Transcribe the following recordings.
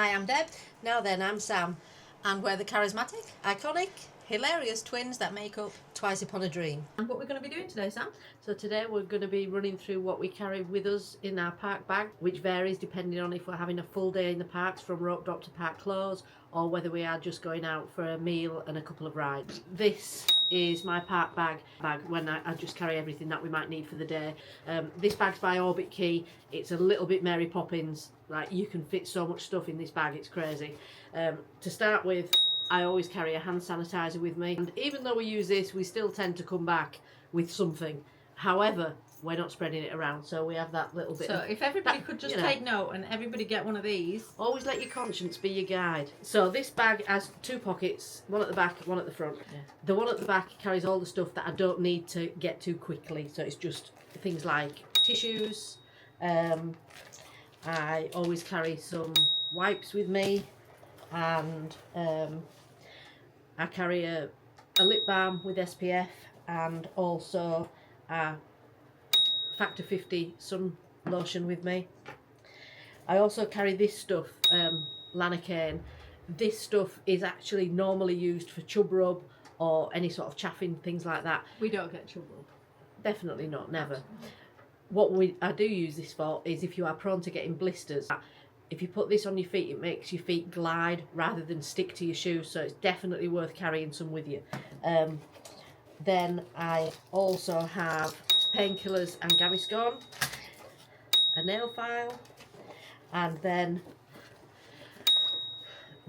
Hi, I'm Deb. Now then, I'm Sam. And we're the charismatic, iconic, hilarious twins that make up Twice Upon a Dream. And what we're going to be doing today, Sam? So today we're going to be running through what we carry with us in our park bag, which varies depending on if we're having a full day in the parks from rope drop to park close, or whether we are just going out for a meal and a couple of rides. This is my park bag when I just carry everything that we might need for the day. This bag's by Orbit Key. It's a little bit Mary Poppins. Like, you can fit so much stuff in this bag, it's crazy. To start with, I always carry a hand sanitizer with me, and even though we use this, we still tend to come back with something. However, we're not spreading it around, so we have that little bit. So if everybody could just take note and everybody get one of these. Always let your conscience be your guide. So this bag has two pockets, one at the back, one at the front. Yeah. The one at the back carries all the stuff that I don't need to get to quickly, so it's just things like tissues. I always carry some wipes with me, and I carry a lip balm with SPF, and also a Factor 50 sun lotion with me. I also carry this stuff, Lanacane. This stuff is actually normally used for chub rub or any sort of chaffing, things like that. We don't get chub rub. Definitely not, never. What I do use this for is if you are prone to getting blisters. If you put this on your feet, it makes your feet glide rather than stick to your shoes, so it's definitely worth carrying some with you. Then I also have painkillers and Gaviscon, a nail file, and then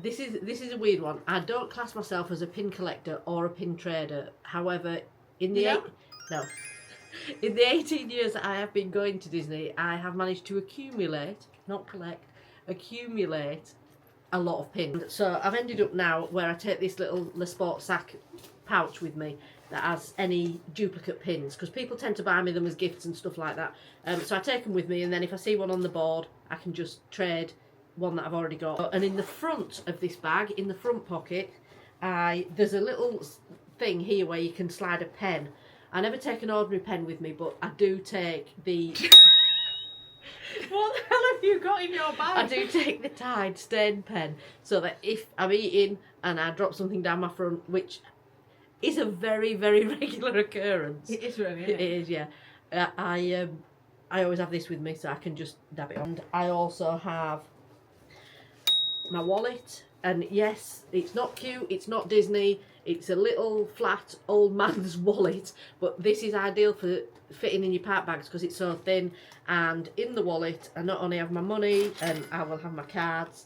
this is a weird one. I don't class myself as a pin collector or a pin trader. However, in the in the 18 years that I have been going to Disney, I have managed to accumulate, not collect, accumulate a lot of pins. So I've ended up now where I take this little Le Sport sack pouch with me that has any duplicate pins, because people tend to buy me them as gifts and stuff like that. So I take them with me, and then if I see one on the board, I can just trade one that I've already got. And in the front of this bag, in the front pocket, there's a little thing here where you can slide a pen. I never take an ordinary pen with me, but I do take the... What the hell have you got in your bag? I do take the Tide stain pen, so that if I'm eating and I drop something down my front, which is a very, very regular occurrence. It is really, isn't it? It is, yeah. I always have this with me, so I can just dab it on. And I also have my wallet, and yes, it's not cute, it's not Disney, it's a little flat old man's wallet, but this is ideal for fitting in your park bags because it's so thin. And in the wallet, I not only have my money, and I will have my cards,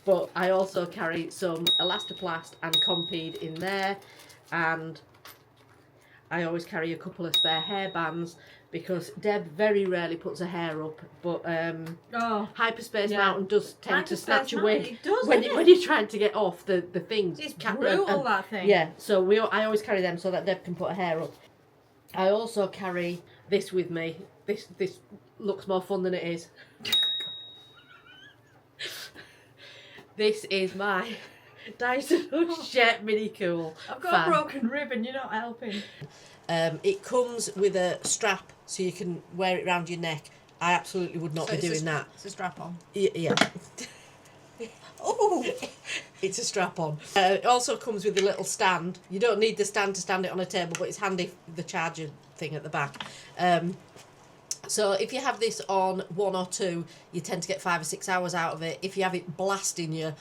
but I also carry some Elastoplast and Compeed in there, and I always carry a couple of spare hair bands because Deb very rarely puts her hair up, but Hyperspace Mountain does tend to snatch a wig when you're trying to get off the things. It's brutal, that thing. Yeah, so I always carry them so that Deb can put her hair up. I also carry this with me. This looks more fun than it is. This is my Dyson Jet Mini Cool. I've got a broken rib and you're not helping. It comes with a strap so you can wear it around your neck. I absolutely would not be doing that. It's a strap on. Yeah. Oh, it's a strap on. It also comes with a little stand. You don't need the stand to stand it on a table, but it's handy, the charger thing at the back. So if you have this on 1 or 2, you tend to get 5 or 6 hours out of it. If you have it blasting you'll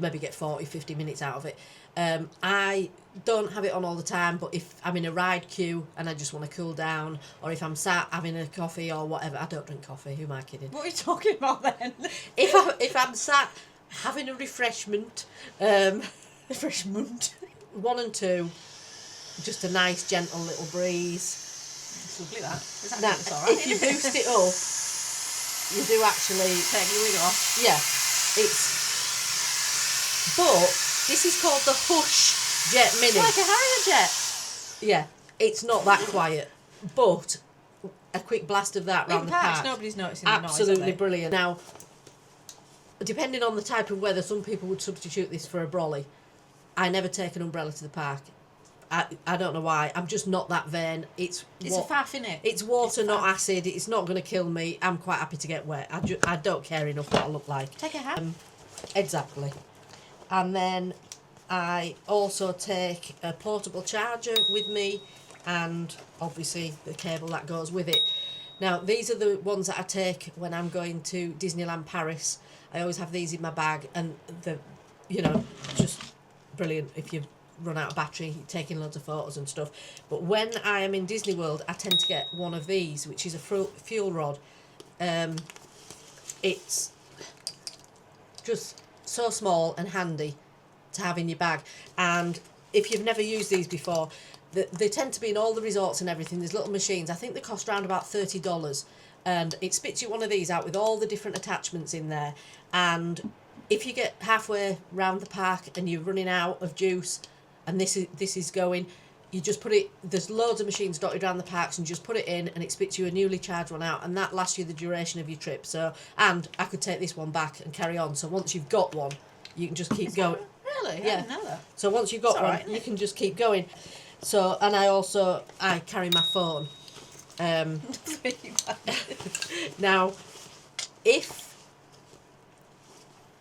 maybe get 40, 50 minutes out of it. I don't have it on all the time, but if I'm in a ride queue and I just want to cool down, or if I'm sat having a coffee or whatever, I don't drink coffee, who am I kidding? What are you talking about then? If I'm sat having a refreshment, 1 and 2, just a nice gentle little breeze. It's lovely, that. Now, It's all right, if you boost it up, you do actually take your wig off. Yeah, but this is called the Hush Jet Mini. It's like a Harrier jet. Yeah, it's not that quiet, but a quick blast of that round the park. Nobody's noticing the noise. Absolutely brilliant. Now, depending on the type of weather, some people would substitute this for a brolly. I never take an umbrella to the park. I don't know why. I'm just not that vain. It's It's a faff, innit? It's water, It's not faff. acid. It's not going to kill me. I'm quite happy to get wet. I don't care enough what I look like. Take a hat. Exactly. And then I also take a portable charger with me, and obviously the cable that goes with it. Now, these are the ones that I take when I'm going to Disneyland Paris. I always have these in my bag, and they're, just brilliant if you run out of battery, taking loads of photos and stuff. But when I am in Disney World, I tend to get one of these, which is a fuel rod. It's just so small and handy to have in your bag. And if you've never used these before, they tend to be in all the resorts and everything. There's little machines. I think they cost around about $30, and it spits you one of these out with all the different attachments in there. And if you get halfway round the park and you're running out of juice, and this is going, you just put it, there's loads of machines dotted around the parks, and you just put it in and it spits you a newly charged one out, and that lasts you the duration of your trip. So, and I could take this one back and carry on. So once you've got one, you can just keep going. Really? Yeah. I didn't know that. So once you've got It's one, alright, isn't you it? can just keep going. So, and I carry my phone. Now, if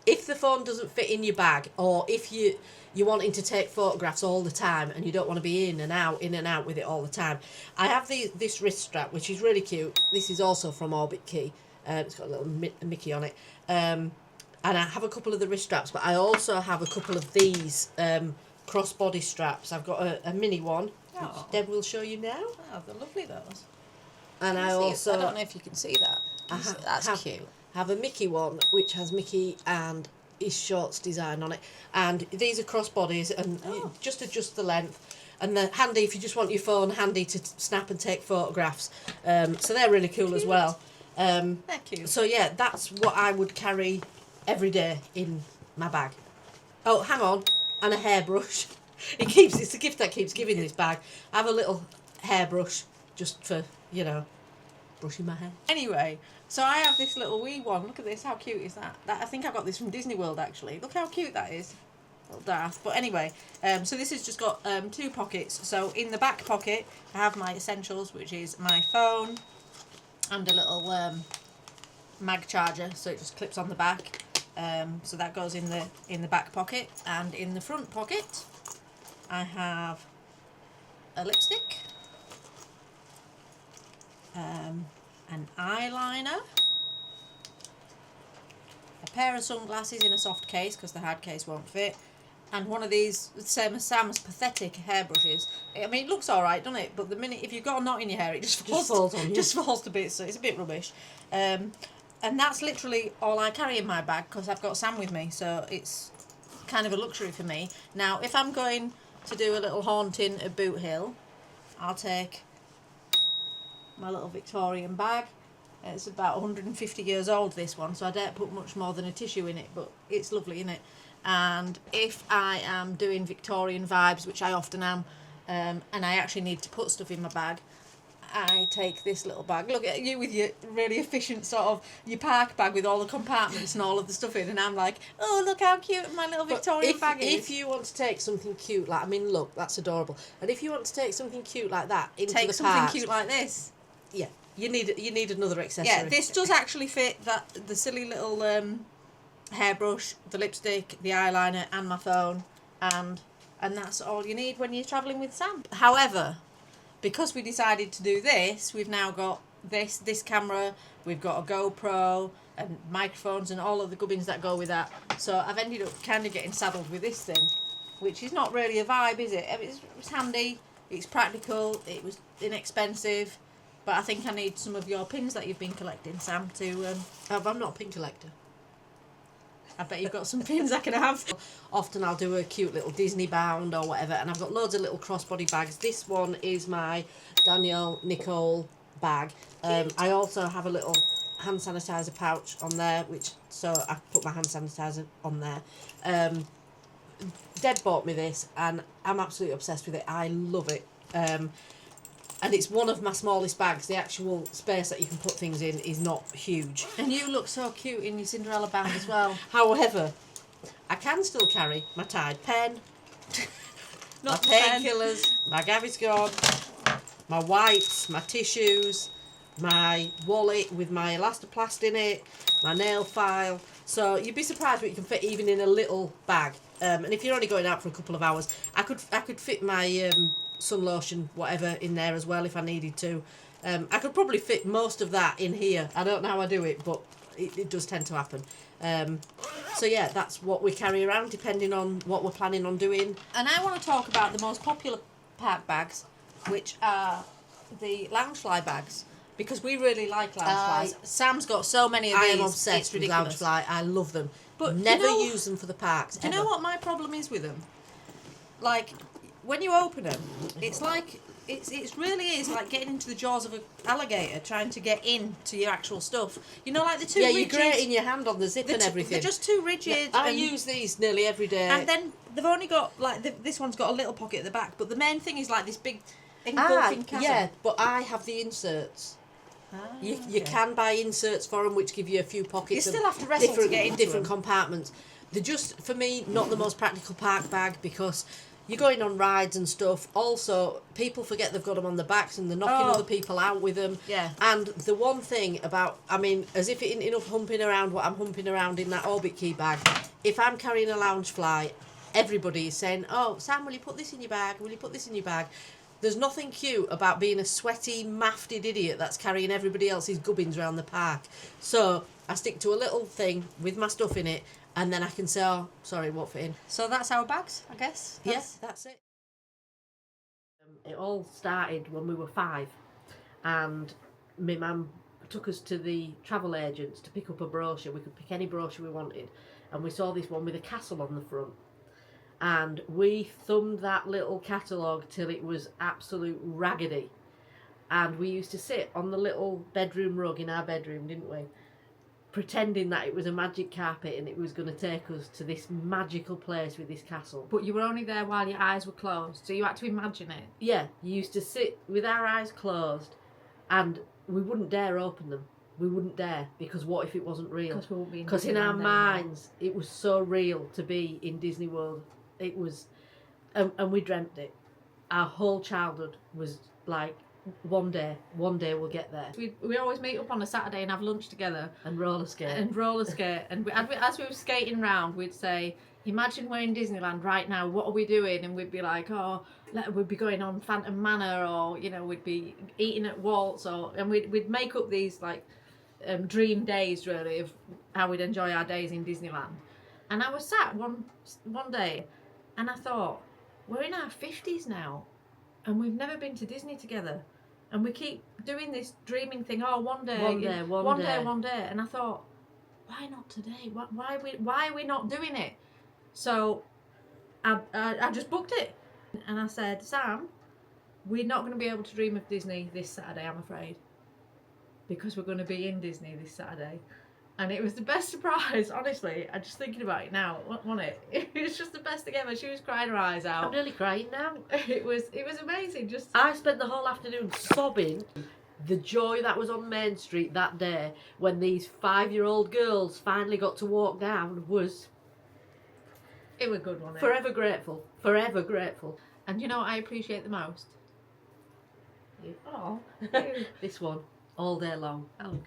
the phone doesn't fit in your bag, or if you're wanting to take photographs all the time and you don't want to be in and out with it all the time, I have this wrist strap, which is really cute. This is also from Orbit Key. It's got a little Mickey on it. And I have a couple of the wrist straps, but I also have a couple of these crossbody straps. I've got a mini one, Oh. which Deb will show you now. Oh, they're lovely, those. And I Can you see it? also I don't know if you can see that. That's cute. have a Mickey one, which has Mickey and his shorts design on it. And these are crossbodies, and you just adjust the length. And they're handy if you just want your phone handy to snap and take photographs. So they're really cool as well. They're cute. So yeah, that's what I would carry every day in my bag. Oh, hang on, and a hairbrush. It's a gift that keeps giving, this bag. I have a little hairbrush just for, brushing my hair. Anyway, so I have this little wee one. Look at this. How cute is that? I think I got this from Disney World, actually. Look how cute that is. Little daft. But anyway, so this has just got 2 pockets. So in the back pocket, I have my essentials, which is my phone and a little mag charger. So it just clips on the back. So that goes in the back pocket. And in the front pocket, I have a lipstick, an eyeliner, a pair of sunglasses in a soft case because the hard case won't fit, and one of these, same as Sam's, pathetic hairbrushes. I mean, it looks alright, doesn't it? But the minute, if you've got a knot in your hair, it just falls on you. Just falls to bits, so it's a bit rubbish. And that's literally all I carry in my bag because I've got Sam with me, so it's kind of a luxury for me. Now, if I'm going to do a little haunting at Boot Hill, I'll take my little Victorian bag. It's about 150 years old, this one, so I don't put much more than a tissue in it, but it's lovely, isn't it? And if I am doing Victorian vibes, which I often am, and I actually need to put stuff in my bag, I take this little bag. Look at you with your really efficient sort of your park bag with all the compartments and all of the stuff in, and I'm like, oh, look how cute my little Victorian bag is. If you want to take something cute, like, I mean, look, that's adorable. And if you want to take something cute like that into Take the something park, cute like this. yeah, you need another accessory. Yeah, this does actually fit the silly little hairbrush, the lipstick, the eyeliner, and my phone, and that's all you need when you're travelling with Sam. However, because we decided to do this, we've now got this camera, we've got a GoPro and microphones and all of the gubbins that go with that. So I've ended up kind of getting saddled with this thing, which is not really a vibe, is it? I mean, it's handy, it's practical, it was inexpensive, but I think I need some of your pins that you've been collecting, Sam, to... I'm not a pin collector. I bet you've got some pins I can have. Often I'll do a cute little Disney bound or whatever, and I've got loads of little crossbody bags. This one is my Danielle Nicole bag. I also have a little hand sanitizer pouch on there, so I put my hand sanitizer on there. Deb bought me this, and I'm absolutely obsessed with it. I love it. And it's one of my smallest bags. The actual space that you can put things in is not huge. And you look so cute in your Cinderella band as well. However, I can still carry my Tide pen, Not my the pen. painkillers, my Gaviscon, my wipes, my tissues, my wallet with my elastoplast in it, my nail file. So you'd be surprised what you can fit even in a little bag. And if you're only going out for a couple of hours, I could fit my sun lotion, whatever, in there as well if I needed to. I could probably fit most of that in here. I don't know how I do it, but it does tend to happen. So yeah, that's what we carry around depending on what we're planning on doing. And I want to talk about the most popular park bags, which are the Loungefly bags, because we really like Loungeflies. Sam's got so many of these. I am obsessed it's with ridiculous. Loungefly. I love them, But never you know, use them for the parks. Do you know what my problem is with them? Like, when you open them, it's like it really is like getting into the jaws of an alligator trying to get into your actual stuff. You know, like the too rigid. you're grating your hand on the zip and everything. They're just too rigid. I use these nearly every day. And then they've only got like this one's got a little pocket at the back, but the main thing is like this big engulfing chasm. Yeah, but I have the inserts. You can buy inserts for them, which give you a few pockets. You still have to wrestle to get into different them. compartments. They're just, for me, not the most practical park bag because you're going on rides and stuff. Also, people forget they've got them on the backs and they're knocking other people out with them. Yeah. And the one thing about, I mean, as if it isn't enough humping around what I'm humping around in that Orbit Key bag, if I'm carrying a Loungefly, everybody is saying, oh, Sam, will you put this in your bag? Will you put this in your bag? There's nothing cute about being a sweaty, mafted idiot that's carrying everybody else's gubbins around the park. So I stick to a little thing with my stuff in it, and then I can say, oh, sorry, won't fit in. So that's our bags, I guess. Yes, that's it. It all started when we were 5, and my mum took us to the travel agents to pick up a brochure. We could pick any brochure we wanted, and we saw this one with a castle on the front. And we thumbed that little catalogue till it was absolute raggedy. And we used to sit on the little bedroom rug in our bedroom, didn't we? Pretending that it was a magic carpet and it was going to take us to this magical place with this castle. But you were only there while your eyes were closed, so you had to imagine it. Yeah, you used to sit with our eyes closed and we wouldn't dare open them. We wouldn't dare, because what if it wasn't real? Because we won't be in Because in Disneyland our anymore. minds, it was so real to be in Disney World. It was, and we dreamt it. Our whole childhood was like, one day we'll get there. We always meet up on a Saturday and have lunch together. And roller skate. And roller skate. And as we were skating round, we'd say, imagine we're in Disneyland right now, what are we doing? And we'd be like, oh, we'd be going on Phantom Manor, or, you know, we'd be eating at Waltz, and we'd make up these, like, dream days, really, of how we'd enjoy our days in Disneyland. And I was sat one day, and I thought, we're in our 50s now, and we've never been to Disney together. And we keep doing this dreaming thing, oh, one day. And I thought, why not today? Why are we not doing it? So I just booked it. And I said, Sam, we're not going to be able to dream of Disney this Saturday, I'm afraid. Because we're going to be in Disney this Saturday. And it was the best surprise, honestly. I'm just thinking about it now, wasn't it? It was just the best thing ever. She was crying her eyes out. I'm nearly crying now. It was amazing. Just I spent the whole afternoon sobbing. The joy that was on Main Street that day when these 5-year-old girls finally got to walk down was... It was good, wasn't it? Forever grateful. Forever grateful. And you know what I appreciate the most? Oh, this one, all day long. Oh,